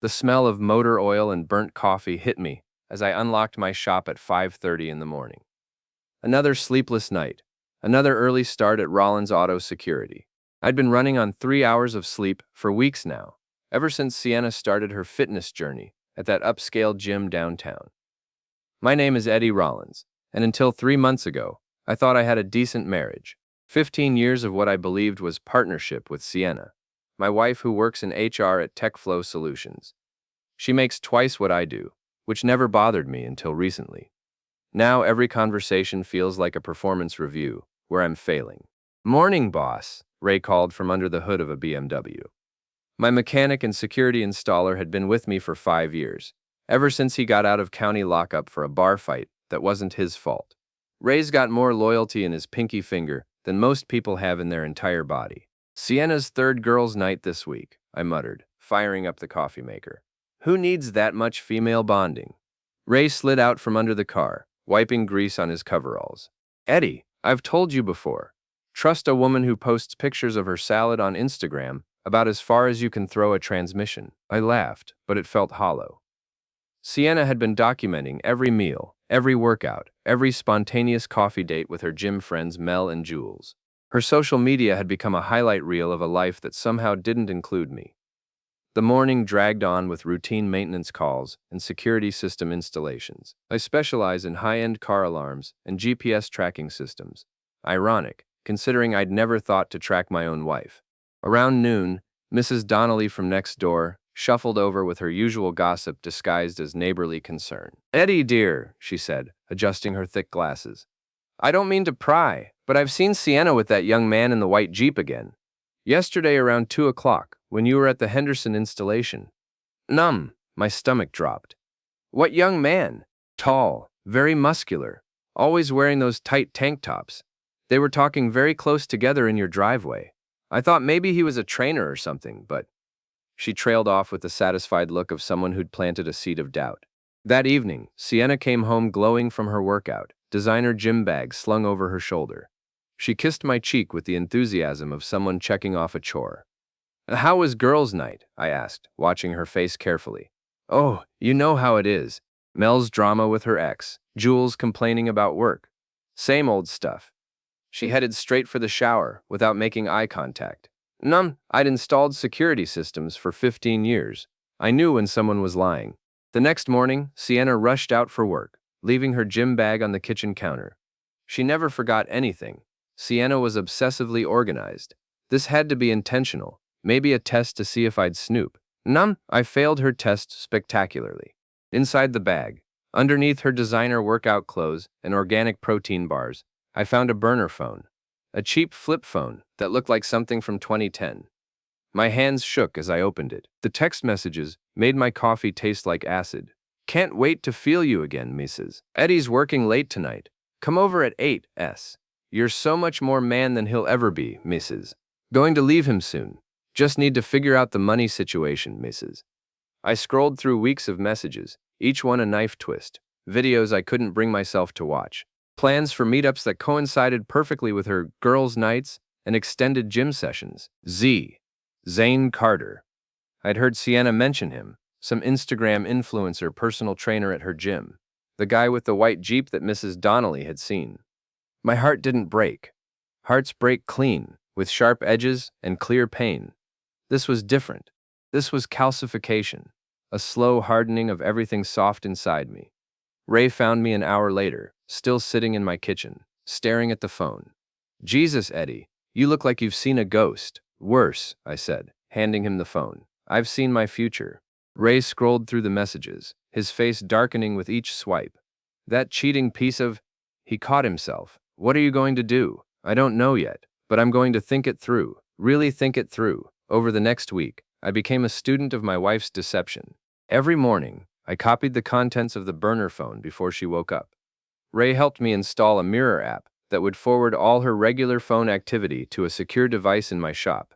The smell of motor oil and burnt coffee hit me as I unlocked my shop at 5:30 in the morning. Another sleepless night, another early start at Rollins Auto Security. I'd been running on 3 hours of sleep for weeks now, ever since Sienna started her fitness journey at that upscale gym downtown. My name is Eddie Rollins, and until 3 months ago, I thought I had a decent marriage. 15 years of what I believed was partnership with Sienna, my wife who works in HR at TechFlow Solutions. She makes twice what I do, which never bothered me until recently. Now every conversation feels like a performance review, where I'm failing. "Morning, boss," Ray called from under the hood of a BMW. My mechanic and security installer had been with me for 5 years, ever since he got out of county lockup for a bar fight that wasn't his fault. Ray's got more loyalty in his pinky finger than most people have in their entire body. "Sienna's third girls' night this week," I muttered, firing up the coffee maker. "Who needs that much female bonding?" Ray slid out from under the car, wiping grease on his coveralls. "Eddie, I've told you before. Trust a woman who posts pictures of her salad on Instagram about as far as you can throw a transmission." I laughed, but it felt hollow. Sienna had been documenting every meal, every workout, every spontaneous coffee date with her gym friends Mel and Jules. Her social media had become a highlight reel of a life that somehow didn't include me. The morning dragged on with routine maintenance calls and security system installations. I specialize in high-end car alarms and GPS tracking systems. Ironic, considering I'd never thought to track my own wife. Around noon, Mrs. Donnelly from next door shuffled over with her usual gossip disguised as neighborly concern. "Eddie, dear," she said, adjusting her thick glasses. "I don't mean to pry, but I've seen Sienna with that young man in the white Jeep again. Yesterday around 2 o'clock, when you were at the Henderson installation." My stomach dropped. "What young man?" "Tall, very muscular, always wearing those tight tank tops. They were talking very close together in your driveway. I thought maybe he was a trainer or something, but—" She trailed off with the satisfied look of someone who'd planted a seed of doubt. That evening, Sienna came home glowing from her workout, designer gym bag slung over her shoulder. She kissed my cheek with the enthusiasm of someone checking off a chore. "How was girls' night?" I asked, watching her face carefully. "Oh, you know how it is. Mel's drama with her ex, Jules complaining about work. Same old stuff." She headed straight for the shower, without making eye contact. I'd installed security systems for 15 years. I knew when someone was lying. The next morning, Sienna rushed out for work, leaving her gym bag on the kitchen counter. She never forgot anything. Sienna was obsessively organized. This had to be intentional, maybe a test to see if I'd snoop. I failed her test spectacularly. Inside the bag, underneath her designer workout clothes and organic protein bars, I found a burner phone. A cheap flip phone that looked like something from 2010. My hands shook as I opened it. The text messages made my coffee taste like acid. "Can't wait to feel you again, Mrs. Eddie's working late tonight. Come over at 8 s. You're so much more man than he'll ever be, Mrs. Going to leave him soon. Just need to figure out the money situation, Mrs." I scrolled through weeks of messages, each one a knife twist, videos I couldn't bring myself to watch, plans for meetups that coincided perfectly with her girls' nights and extended gym sessions. Zane Carter. I'd heard Sienna mention him, some Instagram influencer personal trainer at her gym, the guy with the white Jeep that Mrs. Donnelly had seen. My heart didn't break. Hearts break clean, with sharp edges and clear pain. This was different. This was calcification, a slow hardening of everything soft inside me. Ray found me an hour later, still sitting in my kitchen, staring at the phone. "Jesus, Eddie, you look like you've seen a ghost." "Worse," I said, handing him the phone. "I've seen my future." Ray scrolled through the messages, his face darkening with each swipe. "That cheating piece of—" He caught himself. "What are you going to do?" "I don't know yet, but I'm going to think it through, really think it through." Over the next week, I became a student of my wife's deception. Every morning, I copied the contents of the burner phone before she woke up. Ray helped me install a mirror app that would forward all her regular phone activity to a secure device in my shop.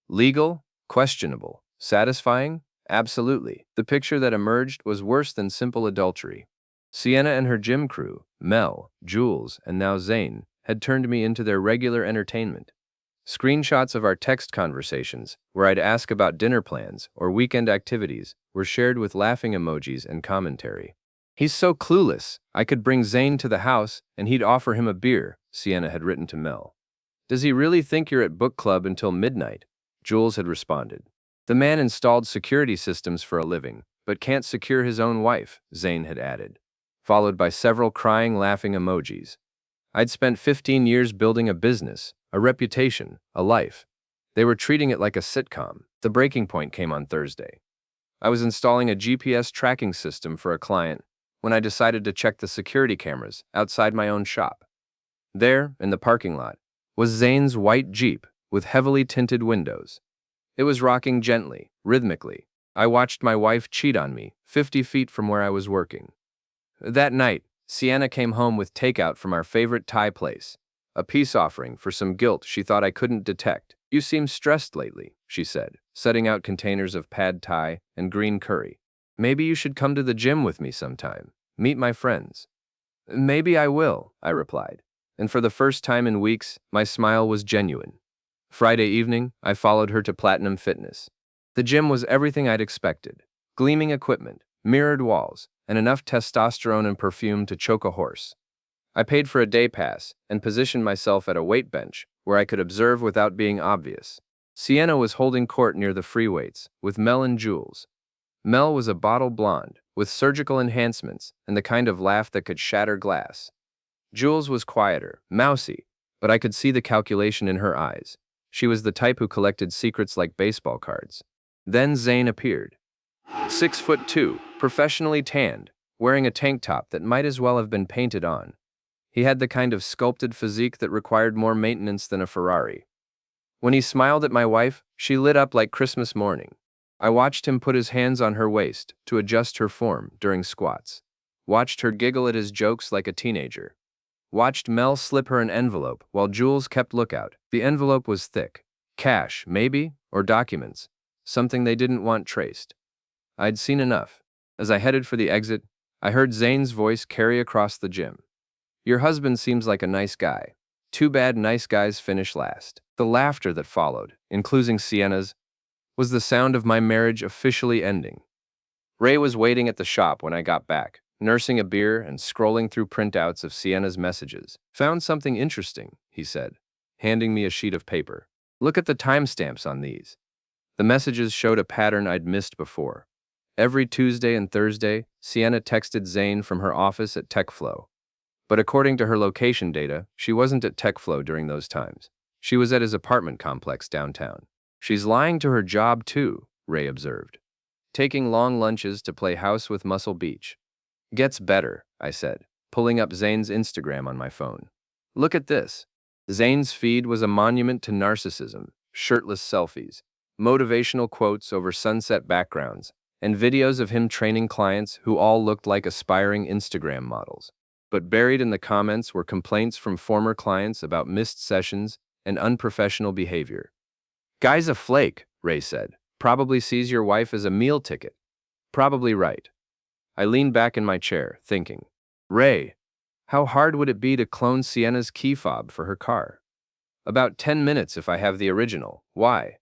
Legal? Questionable. Satisfying? Absolutely. The picture that emerged was worse than simple adultery. Sienna and her gym crew, Mel, Jules, and now Zane, had turned me into their regular entertainment. Screenshots of our text conversations, where I'd ask about dinner plans or weekend activities, were shared with laughing emojis and commentary. "He's so clueless. I could bring Zane to the house and he'd offer him a beer," Sienna had written to Mel. "Does he really think you're at book club until midnight?" Jules had responded. "The man installed security systems for a living, but can't secure his own wife," Zane had added, followed by several crying, laughing emojis. I'd spent 15 years building a business, a reputation, a life. They were treating it like a sitcom. The breaking point came on Thursday. I was installing a GPS tracking system for a client when I decided to check the security cameras outside my own shop. There, in the parking lot, was Zane's white Jeep with heavily tinted windows. It was rocking gently, rhythmically. I watched my wife cheat on me, 50 feet from where I was working. That night, Sienna came home with takeout from our favorite Thai place, a peace offering for some guilt she thought I couldn't detect. "You seem stressed lately," she said, setting out containers of pad Thai and green curry. "Maybe you should come to the gym with me sometime. Meet my friends." "Maybe I will," I replied. And for the first time in weeks, my smile was genuine. Friday evening, I followed her to Platinum Fitness. The gym was everything I'd expected. Gleaming equipment, mirrored walls, and enough testosterone and perfume to choke a horse. I paid for a day pass and positioned myself at a weight bench where I could observe without being obvious. Sienna was holding court near the free weights, with Mel and Jules. Mel was a bottle blonde, with surgical enhancements and the kind of laugh that could shatter glass. Jules was quieter, mousy, but I could see the calculation in her eyes. She was the type who collected secrets like baseball cards. Then Zane appeared. 6'2", professionally tanned, wearing a tank top that might as well have been painted on. He had the kind of sculpted physique that required more maintenance than a Ferrari. When he smiled at my wife, she lit up like Christmas morning. I watched him put his hands on her waist to adjust her form during squats. Watched her giggle at his jokes like a teenager. Watched Mel slip her an envelope while Jules kept lookout. The envelope was thick. Cash, maybe, or documents. Something they didn't want traced. I'd seen enough. As I headed for the exit, I heard Zane's voice carry across the gym. "Your husband seems like a nice guy. Too bad nice guys finish last." The laughter that followed, including Sienna's, was the sound of my marriage officially ending. Ray was waiting at the shop when I got back, nursing a beer and scrolling through printouts of Sienna's messages. "Found something interesting," he said, handing me a sheet of paper. "Look at the timestamps on these." The messages showed a pattern I'd missed before. Every Tuesday and Thursday, Sienna texted Zane from her office at TechFlow. But according to her location data, she wasn't at TechFlow during those times. She was at his apartment complex downtown. "She's lying to her job too," Ray observed. "Taking long lunches to play house with Muscle Beach." "Gets better," I said, pulling up Zane's Instagram on my phone. "Look at this." Zane's feed was a monument to narcissism, shirtless selfies, motivational quotes over sunset backgrounds, and videos of him training clients who all looked like aspiring Instagram models. But buried in the comments were complaints from former clients about missed sessions and unprofessional behavior. "Guy's a flake," Ray said. "Probably sees your wife as a meal ticket." Probably right. I leaned back in my chair, thinking, "Ray, how hard would it be to clone Sienna's key fob for her car?" "About 10 minutes if I have the original." "Why?"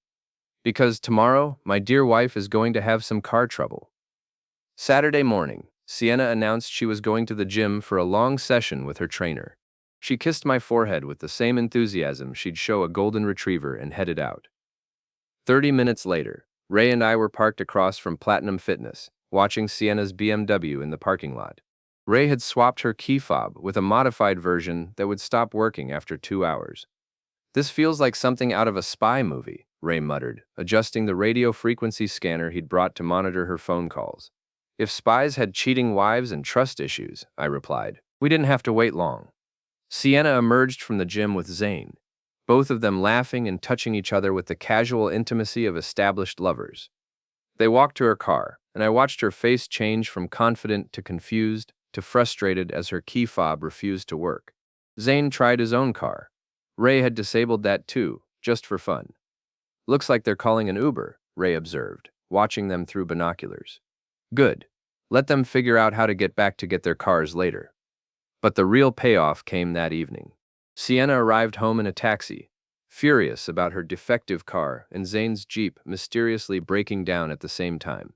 "Because tomorrow, my dear wife is going to have some car trouble." Saturday morning, Sienna announced she was going to the gym for a long session with her trainer. She kissed my forehead with the same enthusiasm she'd show a golden retriever and headed out. 30 minutes later, Ray and I were parked across from Platinum Fitness, watching Sienna's BMW in the parking lot. Ray had swapped her key fob with a modified version that would stop working after 2 hours. "This feels like something out of a spy movie," Ray muttered, adjusting the radio frequency scanner he'd brought to monitor her phone calls. "If spies had cheating wives and trust issues," I replied, "we didn't have to wait long." Sienna emerged from the gym with Zane, both of them laughing and touching each other with the casual intimacy of established lovers. They walked to her car, and I watched her face change from confident to confused to frustrated as her key fob refused to work. Zane tried his own car. Ray had disabled that too, just for fun. "Looks like they're calling an Uber," Ray observed, watching them through binoculars. "Good. Let them figure out how to get back to get their cars later." But the real payoff came that evening. Sienna arrived home in a taxi, furious about her defective car and Zane's Jeep mysteriously breaking down at the same time.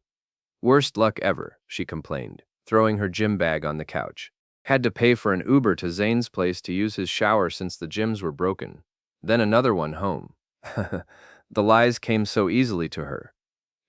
Worst luck ever, she complained, throwing her gym bag on the couch. Had to pay for an Uber to Zane's place to use his shower since the gyms were broken. Then another one home. The lies came so easily to her.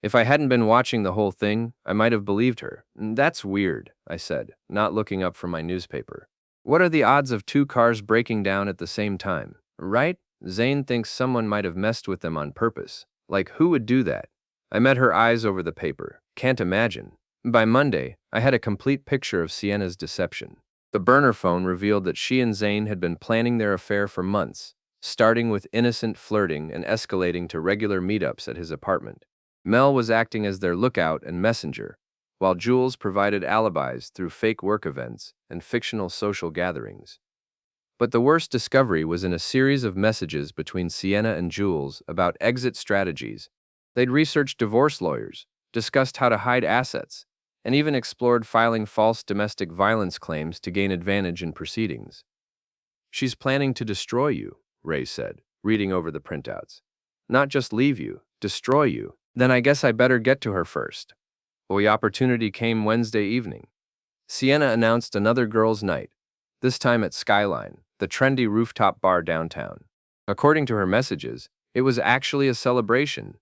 If I hadn't been watching the whole thing, I might have believed her. That's weird, I said, not looking up from my newspaper. What are the odds of two cars breaking down at the same time, right? Zane thinks someone might have messed with them on purpose. Like, who would do that? I met her eyes over the paper. Can't imagine. By Monday, I had a complete picture of Sienna's deception. The burner phone revealed that she and Zane had been planning their affair for months, starting with innocent flirting and escalating to regular meetups at his apartment. Mel was acting as their lookout and messenger, while Jules provided alibis through fake work events and fictional social gatherings. But the worst discovery was in a series of messages between Sienna and Jules about exit strategies. They'd researched divorce lawyers, discussed how to hide assets, and even explored filing false domestic violence claims to gain advantage in proceedings. "She's planning to destroy you," Ray said, reading over the printouts. "Not just leave you, destroy you. Then I guess I better get to her first." Well, the opportunity came Wednesday evening. Sienna announced another girls' night, this time at Skyline, the trendy rooftop bar downtown. According to her messages, it was actually a celebration.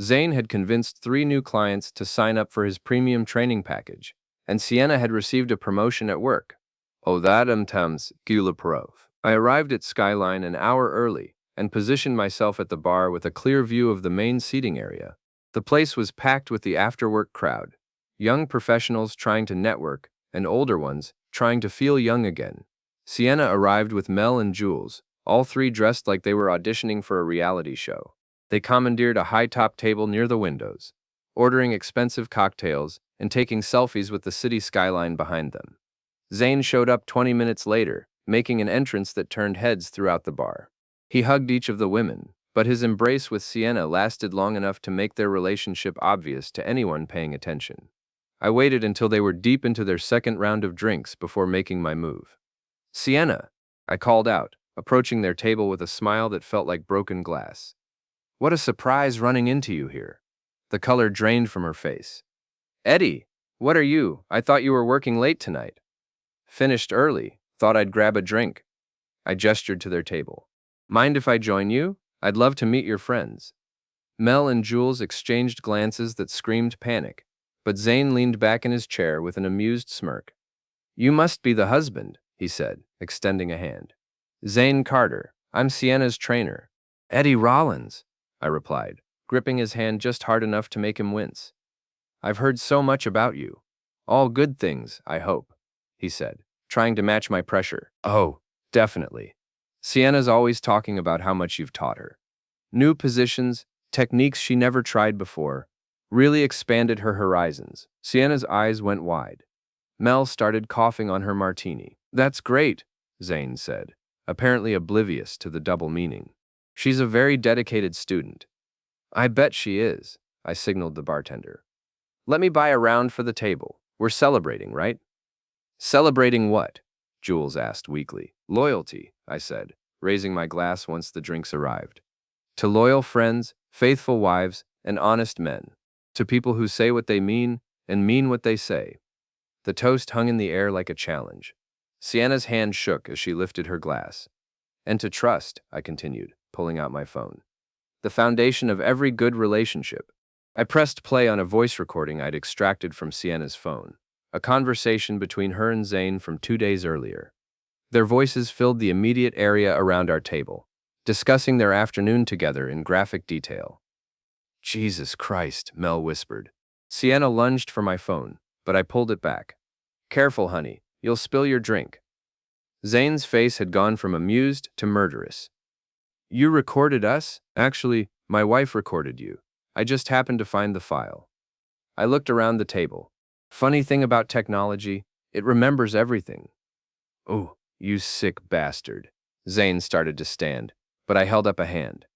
Zane had convinced 3 new clients to sign up for his premium training package, and Sienna had received a promotion at work. Oh, that tams Gulaparov. I arrived at Skyline an hour early and positioned myself at the bar with a clear view of the main seating area. The place was packed with the after-work crowd, young professionals trying to network and older ones trying to feel young again. Sienna arrived with Mel and Jules, all 3 dressed like they were auditioning for a reality show. They commandeered a high-top table near the windows, ordering expensive cocktails and taking selfies with the city skyline behind them. Zane showed up 20 minutes later, making an entrance that turned heads throughout the bar. He hugged each of the women, but his embrace with Sienna lasted long enough to make their relationship obvious to anyone paying attention. I waited until they were deep into their second round of drinks before making my move. "Sienna," I called out, approaching their table with a smile that felt like broken glass. "What a surprise running into you here." The color drained from her face. "Eddie, what are you? I thought you were working late tonight." "Finished early. Thought I'd grab a drink." I gestured to their table. "Mind if I join you? I'd love to meet your friends." Mel and Jules exchanged glances that screamed panic, but Zane leaned back in his chair with an amused smirk. "You must be the husband," he said, extending a hand. "Zane Carter. I'm Sienna's trainer." "Eddie Rollins," I replied, gripping his hand just hard enough to make him wince. "I've heard so much about you. All good things, I hope," he said, trying to match my pressure. "Oh, definitely. Sienna's always talking about how much you've taught her. New positions, techniques she never tried before, really expanded her horizons." Sienna's eyes went wide. Mel started coughing on her martini. "That's great," Zane said, apparently oblivious to the double meaning. "She's a very dedicated student." "I bet she is," I signaled the bartender. "Let me buy a round for the table. We're celebrating, right?" "Celebrating what?" Jules asked weakly. "Loyalty," I said, raising my glass once the drinks arrived. "To loyal friends, faithful wives, and honest men. To people who say what they mean and mean what they say." The toast hung in the air like a challenge. Sienna's hand shook as she lifted her glass. "And to trust," I continued, pulling out my phone. "The foundation of every good relationship." I pressed play on a voice recording I'd extracted from Sienna's phone, a conversation between her and Zane from 2 days earlier. Their voices filled the immediate area around our table, discussing their afternoon together in graphic detail. "Jesus Christ," Mel whispered. Sienna lunged for my phone, but I pulled it back. "Careful, honey, you'll spill your drink." Zane's face had gone from amused to murderous. "You recorded us?" "Actually, my wife recorded you. I just happened to find the file." I looked around the table. Funny thing about technology, it remembers everything. "Oh, you sick bastard." Zane started to stand, but I held up a hand.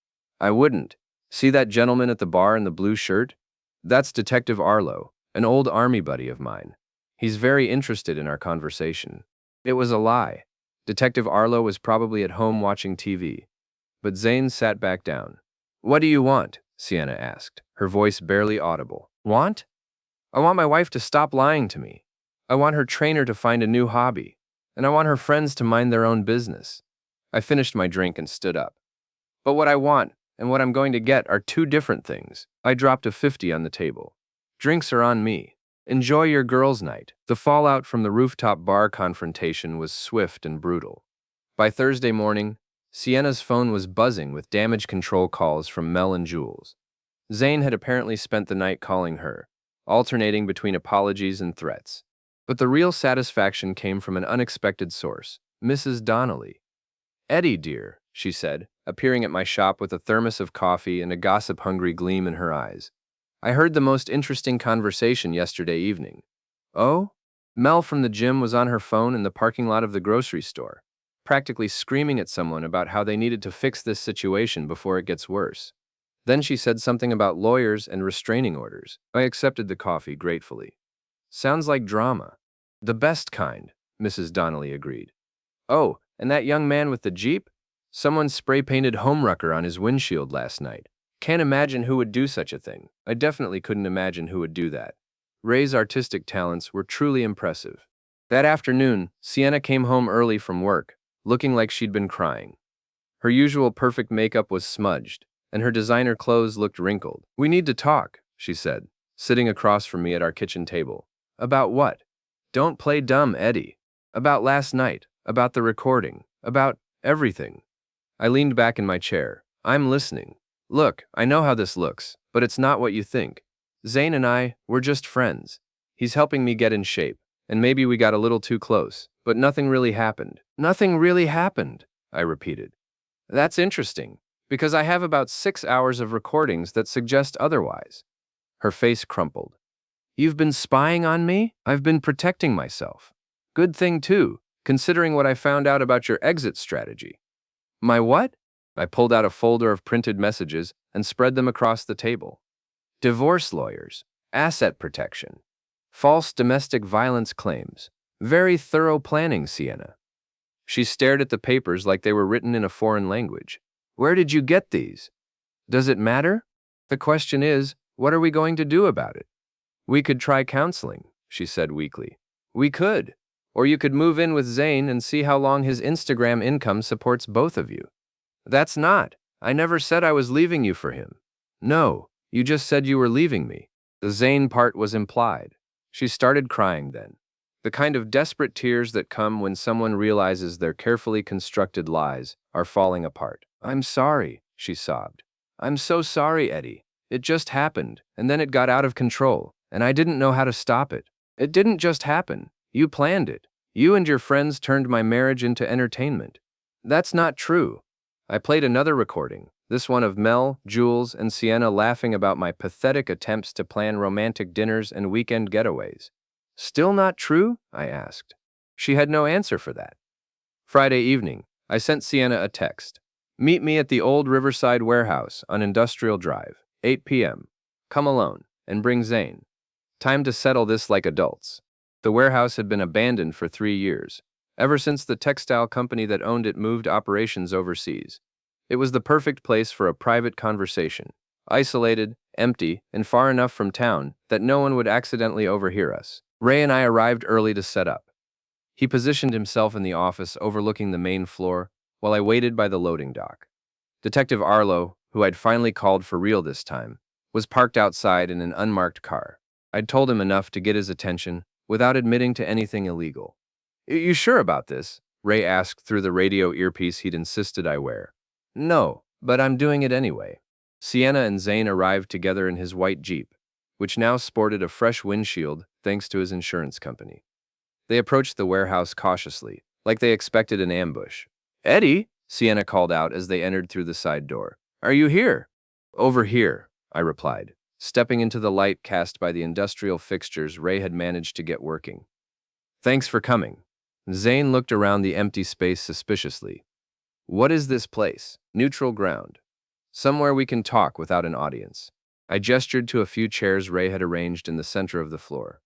"I wouldn't. See that gentleman at the bar in the blue shirt? That's Detective Arlo, an old army buddy of mine. He's very interested in our conversation." It was a lie. Detective Arlo was probably at home watching TV. but Zane sat back down. What do you want? Sienna asked, her voice barely audible. Want? I want my wife to stop lying to me. I want her trainer to find a new hobby. And I want her friends to mind their own business. I finished my drink and stood up. But what I want and what I'm going to get are two different things. I dropped a 50 on the table. Drinks are on me. Enjoy your girls' night. The fallout from the rooftop bar confrontation was swift and brutal. By Thursday morning, Sienna's phone was buzzing with damage control calls from Mel and Jules. Zane had apparently spent the night calling her, alternating between apologies and threats. But the real satisfaction came from an unexpected source, Mrs. Donnelly. Eddie, dear, she said, appearing at my shop with a thermos of coffee and a gossip-hungry gleam in her eyes. I heard the most interesting conversation yesterday evening. Oh? Mel from the gym was on her phone in the parking lot of the grocery store, practically screaming at someone about how they needed to fix this situation before it gets worse. Then she said something about lawyers and restraining orders. I accepted the coffee gratefully. Sounds like drama. The best kind, Mrs. Donnelly agreed. Oh, and that young man with the Jeep? Someone spray-painted Homewrecker on his windshield last night. Can't imagine who would do such a thing. I definitely couldn't imagine who would do that. Ray's artistic talents were truly impressive. That afternoon, Sienna came home early from work, looking like she'd been crying. Her usual perfect makeup was smudged, and her designer clothes looked wrinkled. We need to talk, she said, sitting across from me at our kitchen table. About what? Don't play dumb, Eddie. About last night, about the recording, about everything. I leaned back in my chair. I'm listening. Look, I know how this looks, but it's not what you think. Zane and we're just friends. He's helping me get in shape, and maybe we got a little too close, but nothing really happened. Nothing really happened, I repeated. That's interesting, because I have about 6 hours of recordings that suggest otherwise. Her face crumpled. You've been spying on me? I've been protecting myself. Good thing too, considering what I found out about your exit strategy. My what? I pulled out a folder of printed messages and spread them across the table. Divorce lawyers, asset protection, false domestic violence claims. Very thorough planning, Sienna. She stared at the papers like they were written in a foreign language. Where did you get these? Does it matter? The question is, what are we going to do about it? We could try counseling, she said weakly. We could. Or you could move in with Zane and see how long his Instagram income supports both of you. That's not. I never said I was leaving you for him. No, you just said you were leaving me. The Zane part was implied. She started crying then. The kind of desperate tears that come when someone realizes their carefully constructed lies are falling apart. I'm sorry, she sobbed. I'm so sorry, Eddie. It just happened, and then it got out of control, and I didn't know how to stop it. It didn't just happen. You planned it. You and your friends turned my marriage into entertainment. That's not true. I played another recording, this one of Mel, Jules, and Sienna laughing about my pathetic attempts to plan romantic dinners and weekend getaways. Still not true? I asked. She had no answer for that. Friday evening, I sent Sienna a text. Meet me at the old Riverside warehouse on Industrial Drive, 8 p.m. Come alone, and bring Zane. Time to settle this like adults. The warehouse had been abandoned for 3 years, ever since the textile company that owned it moved operations overseas. It was the perfect place for a private conversation, isolated, empty, and far enough from town that no one would accidentally overhear us. Ray and I arrived early to set up. He positioned himself in the office overlooking the main floor while I waited by the loading dock. Detective Arlo, who I'd finally called for real this time, was parked outside in an unmarked car. I'd told him enough to get his attention without admitting to anything illegal. You sure about this? Ray asked through the radio earpiece he'd insisted I wear. No, but I'm doing it anyway. Sienna and Zane arrived together in his white Jeep, which now sported a fresh windshield thanks to his insurance company. They approached the warehouse cautiously, like they expected an ambush. Eddie, Sienna called out as they entered through the side door. Are you here? Over here, I replied, stepping into the light cast by the industrial fixtures Ray had managed to get working. Thanks for coming. Zane looked around the empty space suspiciously. What is this place? Neutral ground. Somewhere we can talk without an audience. I gestured to a few chairs Ray had arranged in the center of the floor.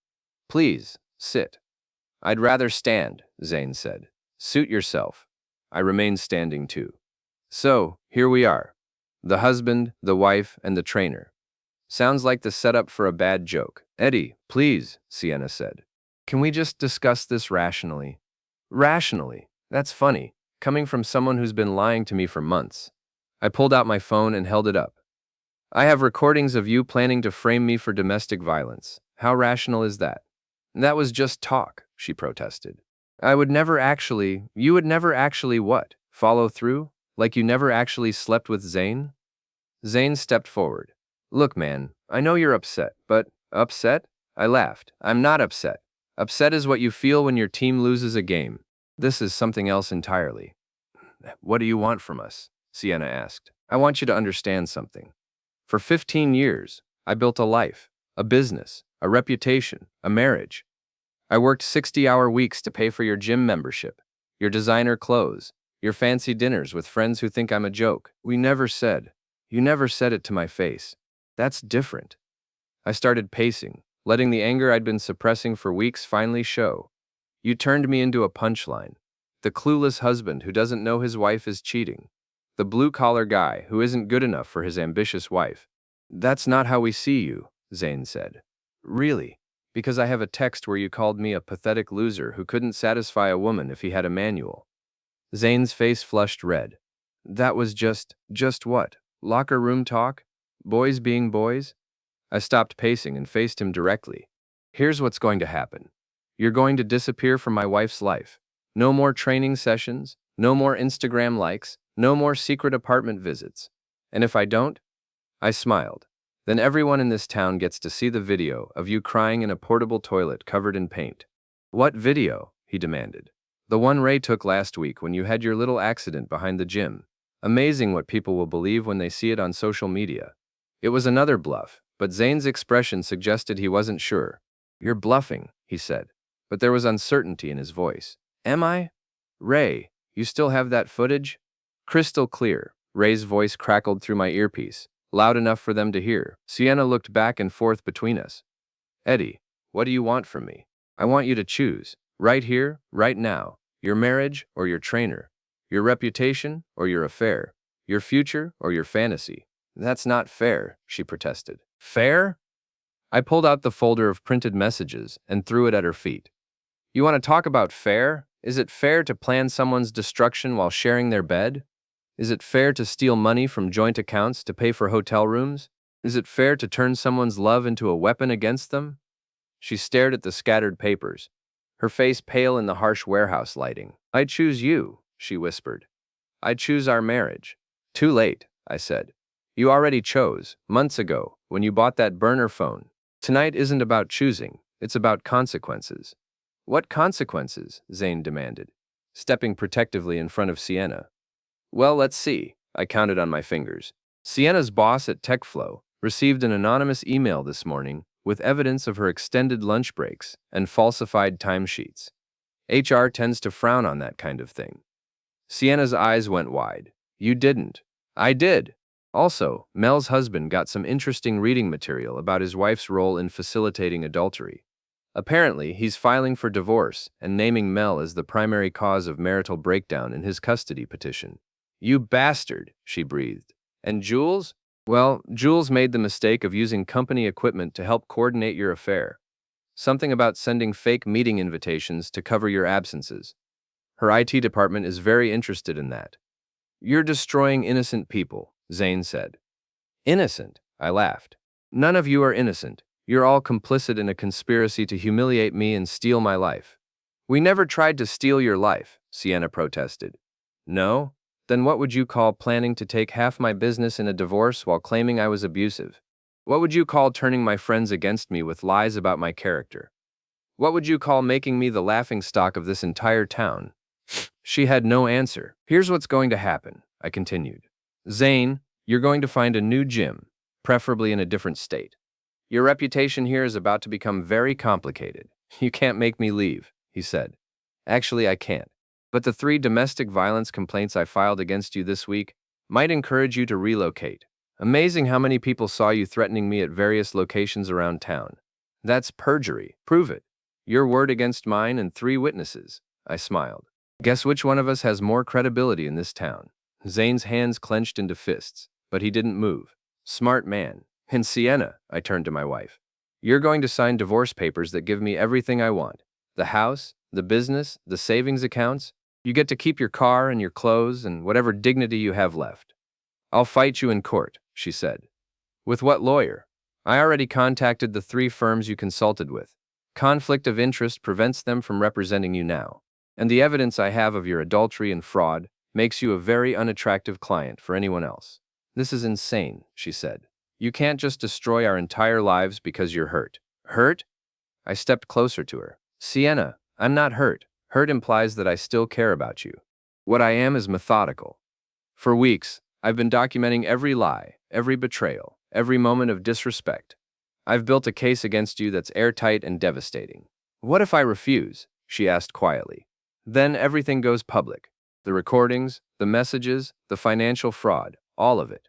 Please, sit. I'd rather stand, Zane said. Suit yourself. I remained standing too. So, here we are. The husband, the wife, and the trainer. Sounds like the setup for a bad joke. Eddie, please, Sienna said. Can we just discuss this rationally? Rationally? That's funny, coming from someone who's been lying to me for months. I pulled out my phone and held it up. I have recordings of you planning to frame me for domestic violence. How rational is that? That was just talk, she protested. You would never actually what? Follow through? Like you never actually slept with Zane? Zane stepped forward. Look, man, I know you're upset, but upset? I laughed. I'm not upset. Upset is what you feel when your team loses a game. This is something else entirely. What do you want from us? Sienna asked. I want you to understand something. For 15 years, I built a life, a business, a reputation, a marriage. I worked 60-hour weeks to pay for your gym membership, your designer clothes, your fancy dinners with friends who think I'm a joke. You never said it to my face. That's different. I started pacing, letting the anger I'd been suppressing for weeks finally show. You turned me into a punchline. The clueless husband who doesn't know his wife is cheating. The blue-collar guy who isn't good enough for his ambitious wife. That's not how we see you, Zane said. Really? Because I have a text where you called me a pathetic loser who couldn't satisfy a woman if he had a manual. Zane's face flushed red. That was just what? Locker room talk? Boys being boys? I stopped pacing and faced him directly. Here's what's going to happen. You're going to disappear from my wife's life. No more training sessions, no more Instagram likes, no more secret apartment visits. And if I don't? I smiled. Then everyone in this town gets to see the video of you crying in a portable toilet covered in paint. What video? He demanded. The one Ray took last week when you had your little accident behind the gym. Amazing what people will believe when they see it on social media. It was another bluff, but Zane's expression suggested he wasn't sure. You're bluffing, he said, but there was uncertainty in his voice. Am I? Ray, you still have that footage? Crystal clear. Ray's voice crackled through my earpiece, loud enough for them to hear. Sienna looked back and forth between us. Eddie, what do you want from me? I want you to choose, right here, right now, your marriage or your trainer, your reputation or your affair, your future or your fantasy. That's not fair, she protested. Fair? I pulled out the folder of printed messages and threw it at her feet. You want to talk about fair? Is it fair to plan someone's destruction while sharing their bed? Is it fair to steal money from joint accounts to pay for hotel rooms? Is it fair to turn someone's love into a weapon against them? She stared at the scattered papers, her face pale in the harsh warehouse lighting. I choose you, she whispered. I choose our marriage. Too late, I said. You already chose, months ago, when you bought that burner phone. Tonight isn't about choosing, it's about consequences. What consequences? Zane demanded, stepping protectively in front of Sienna. Well, let's see. I counted on my fingers. Sienna's boss at TechFlow received an anonymous email this morning with evidence of her extended lunch breaks and falsified timesheets. HR tends to frown on that kind of thing. Sienna's eyes went wide. You didn't. I did. Also, Mel's husband got some interesting reading material about his wife's role in facilitating adultery. Apparently, he's filing for divorce and naming Mel as the primary cause of marital breakdown in his custody petition. You bastard, she breathed. And Jules? Well, Jules made the mistake of using company equipment to help coordinate your affair. Something about sending fake meeting invitations to cover your absences. Her IT department is very interested in that. You're destroying innocent people, Zane said. Innocent? I laughed. None of you are innocent. You're all complicit in a conspiracy to humiliate me and steal my life. We never tried to steal your life, Sienna protested. No? Then what would you call planning to take half my business in a divorce while claiming I was abusive? What would you call turning my friends against me with lies about my character? What would you call making me the laughingstock of this entire town? She had no answer. Here's what's going to happen, I continued. Zane, you're going to find a new gym, preferably in a different state. Your reputation here is about to become very complicated. You can't make me leave, he said. Actually, I can't. But the 3 domestic violence complaints I filed against you this week might encourage you to relocate. Amazing how many people saw you threatening me at various locations around town. That's perjury. Prove it. Your word against mine and 3 witnesses. I smiled. Guess which one of us has more credibility in this town? Zane's hands clenched into fists, but he didn't move. Smart man. And Sienna, I turned to my wife. You're going to sign divorce papers that give me everything I want. The house, the business, the savings accounts. You get to keep your car and your clothes and whatever dignity you have left. I'll fight you in court, she said. With what lawyer? I already contacted the 3 firms you consulted with. Conflict of interest prevents them from representing you now. And the evidence I have of your adultery and fraud makes you a very unattractive client for anyone else. This is insane, she said. You can't just destroy our entire lives because you're hurt. Hurt? I stepped closer to her. Sienna, I'm not hurt. Hurt implies that I still care about you. What I am is methodical. For weeks, I've been documenting every lie, every betrayal, every moment of disrespect. I've built a case against you that's airtight and devastating. What if I refuse? She asked quietly. Then everything goes public. The recordings, the messages, the financial fraud, all of it.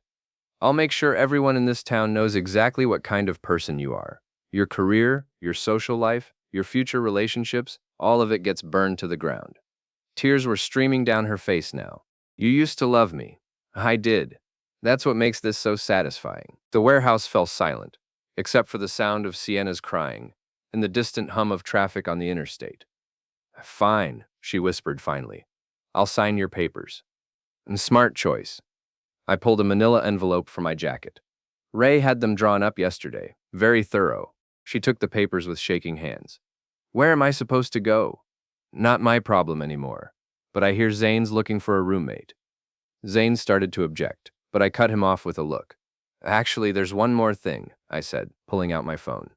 I'll make sure everyone in this town knows exactly what kind of person you are. Your career, your social life, your future relationships, all of it gets burned to the ground. Tears were streaming down her face now. You used to love me. I did. That's what makes this so satisfying. The warehouse fell silent, except for the sound of Sienna's crying and the distant hum of traffic on the interstate. Fine, she whispered finally. I'll sign your papers. Smart choice. I pulled a manila envelope from my jacket. Ray had them drawn up yesterday, very thorough. She took the papers with shaking hands. Where am I supposed to go? Not my problem anymore. But I hear Zane's looking for a roommate. Zane started to object, but I cut him off with a look. Actually, there's one more thing, I said, pulling out my phone.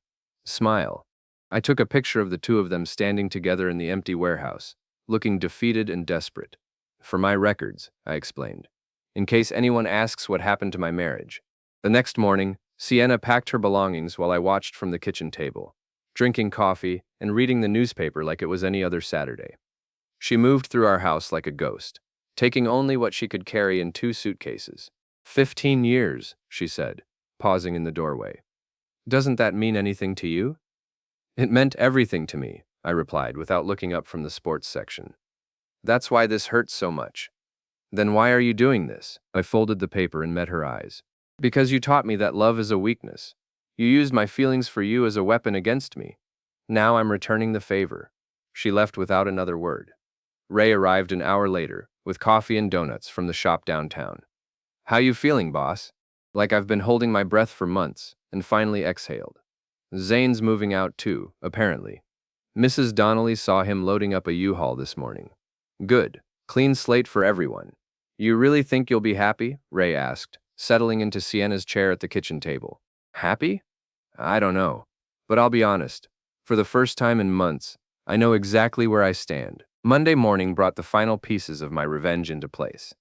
Smile. I took a picture of the 2 of them standing together in the empty warehouse, looking defeated and desperate. For my records, I explained. In case anyone asks what happened to my marriage. The next morning, Sienna packed her belongings while I watched from the kitchen table, drinking coffee and reading the newspaper like it was any other Saturday. She moved through our house like a ghost, taking only what she could carry in 2 suitcases. 15 years, she said, pausing in the doorway. Doesn't that mean anything to you? It meant everything to me, I replied without looking up from the sports section. That's why this hurts so much. Then why are you doing this? I folded the paper and met her eyes. Because you taught me that love is a weakness. You used my feelings for you as a weapon against me. Now I'm returning the favor. She left without another word. Ray arrived an hour later, with coffee and donuts from the shop downtown. How you feeling, boss? Like I've been holding my breath for months, and finally exhaled. Zane's moving out too, apparently. Mrs. Donnelly saw him loading up a U-Haul this morning. Good. Clean slate for everyone. You really think you'll be happy? Ray asked, settling into Sienna's chair at the kitchen table. Happy? I don't know. But I'll be honest. For the first time in months, I know exactly where I stand. Monday morning brought the final pieces of my revenge into place.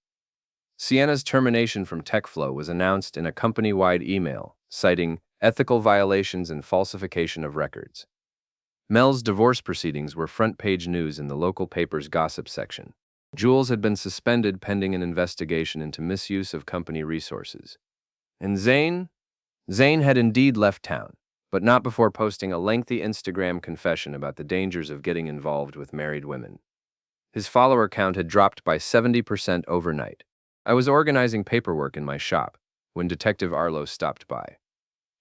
Sienna's termination from TechFlow was announced in a company-wide email, citing ethical violations and falsification of records. Mel's divorce proceedings were front-page news in the local paper's gossip section. Jules had been suspended pending an investigation into misuse of company resources. And Zane? Zane had indeed left town, but not before posting a lengthy Instagram confession about the dangers of getting involved with married women. His follower count had dropped by 70% overnight. I was organizing paperwork in my shop when Detective Arlo stopped by.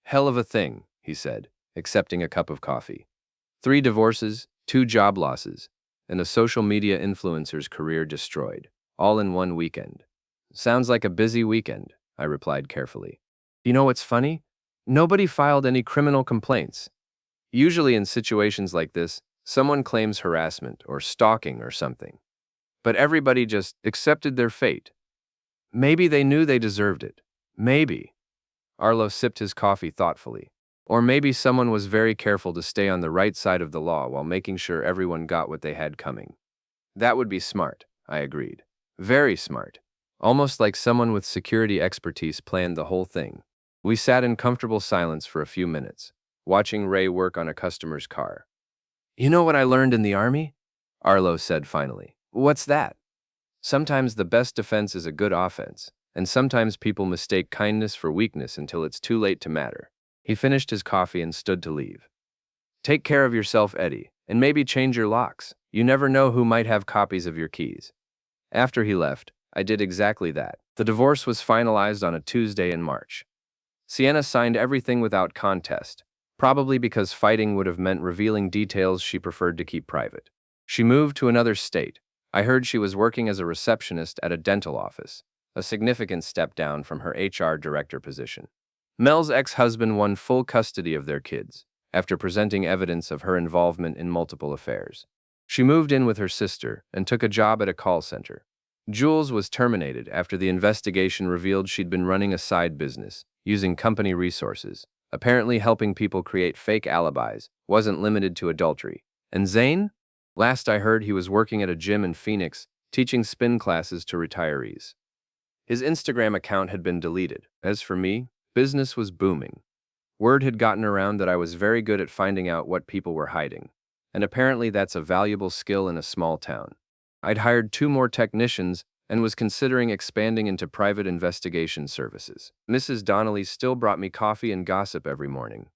Hell of a thing, he said, accepting a cup of coffee. 3 divorces, 2 job losses, and a social media influencer's career destroyed, all in one weekend. Sounds like a busy weekend, I replied carefully. You know what's funny? Nobody filed any criminal complaints. Usually in situations like this, someone claims harassment or stalking or something. But everybody just accepted their fate. Maybe they knew they deserved it. Maybe. Arlo sipped his coffee thoughtfully. Or maybe someone was very careful to stay on the right side of the law while making sure everyone got what they had coming. That would be smart, I agreed. Very smart. Almost like someone with security expertise planned the whole thing. We sat in comfortable silence for a few minutes, watching Ray work on a customer's car. You know what I learned in the army? Arlo said finally. What's that? Sometimes the best defense is a good offense, and sometimes people mistake kindness for weakness until it's too late to matter. He finished his coffee and stood to leave. Take care of yourself, Eddie, and maybe change your locks. You never know who might have copies of your keys. After he left, I did exactly that. The divorce was finalized on a Tuesday in March. Sienna signed everything without contest, probably because fighting would have meant revealing details she preferred to keep private. She moved to another state. I heard she was working as a receptionist at a dental office, a significant step down from her HR director position. Mel's ex-husband won full custody of their kids, after presenting evidence of her involvement in multiple affairs. She moved in with her sister and took a job at a call center. Jules was terminated after the investigation revealed she'd been running a side business, using company resources. Apparently helping people create fake alibis wasn't limited to adultery. And Zane? Last I heard, he was working at a gym in Phoenix, teaching spin classes to retirees. His Instagram account had been deleted. As for me, business was booming. Word had gotten around that I was very good at finding out what people were hiding. And apparently that's a valuable skill in a small town. I'd hired 2 more technicians and was considering expanding into private investigation services. Mrs. Donnelly still brought me coffee and gossip every morning.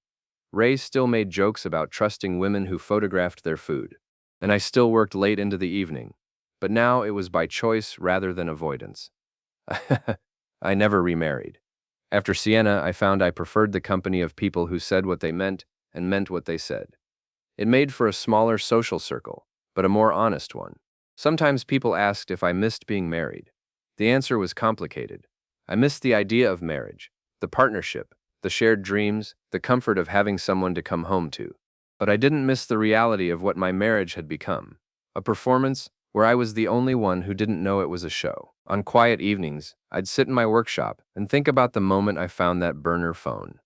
Ray still made jokes about trusting women who photographed their food. And I still worked late into the evening. But now it was by choice rather than avoidance. I never remarried. After Sienna, I found I preferred the company of people who said what they meant and meant what they said. It made for a smaller social circle, but a more honest one. Sometimes people asked if I missed being married. The answer was complicated. I missed the idea of marriage, the partnership, the shared dreams, the comfort of having someone to come home to. But I didn't miss the reality of what my marriage had become. A performance where I was the only one who didn't know it was a show. On quiet evenings, I'd sit in my workshop and think about the moment I found that burner phone.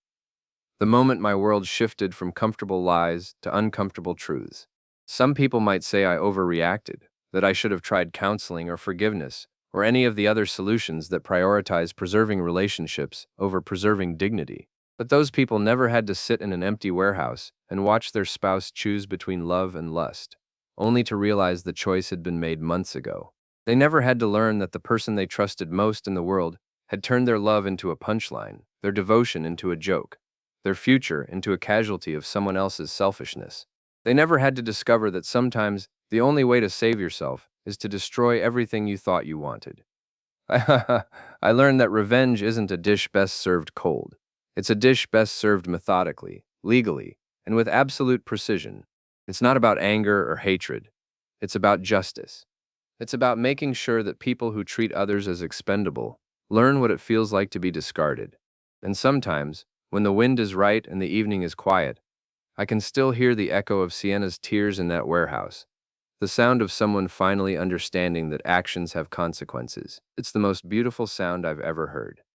The moment my world shifted from comfortable lies to uncomfortable truths. Some people might say I overreacted, that I should have tried counseling or forgiveness, or any of the other solutions that prioritize preserving relationships over preserving dignity. But those people never had to sit in an empty warehouse and watch their spouse choose between love and lust, only to realize the choice had been made months ago. They never had to learn that the person they trusted most in the world had turned their love into a punchline, their devotion into a joke, their future into a casualty of someone else's selfishness. They never had to discover that sometimes the only way to save yourself is to destroy everything you thought you wanted. I learned that revenge isn't a dish best served cold. It's a dish best served methodically, legally, and with absolute precision. It's not about anger or hatred. It's about justice. It's about making sure that people who treat others as expendable learn what it feels like to be discarded. And sometimes, when the wind is right and the evening is quiet, I can still hear the echo of Sienna's tears in that warehouse. The sound of someone finally understanding that actions have consequences. It's the most beautiful sound I've ever heard.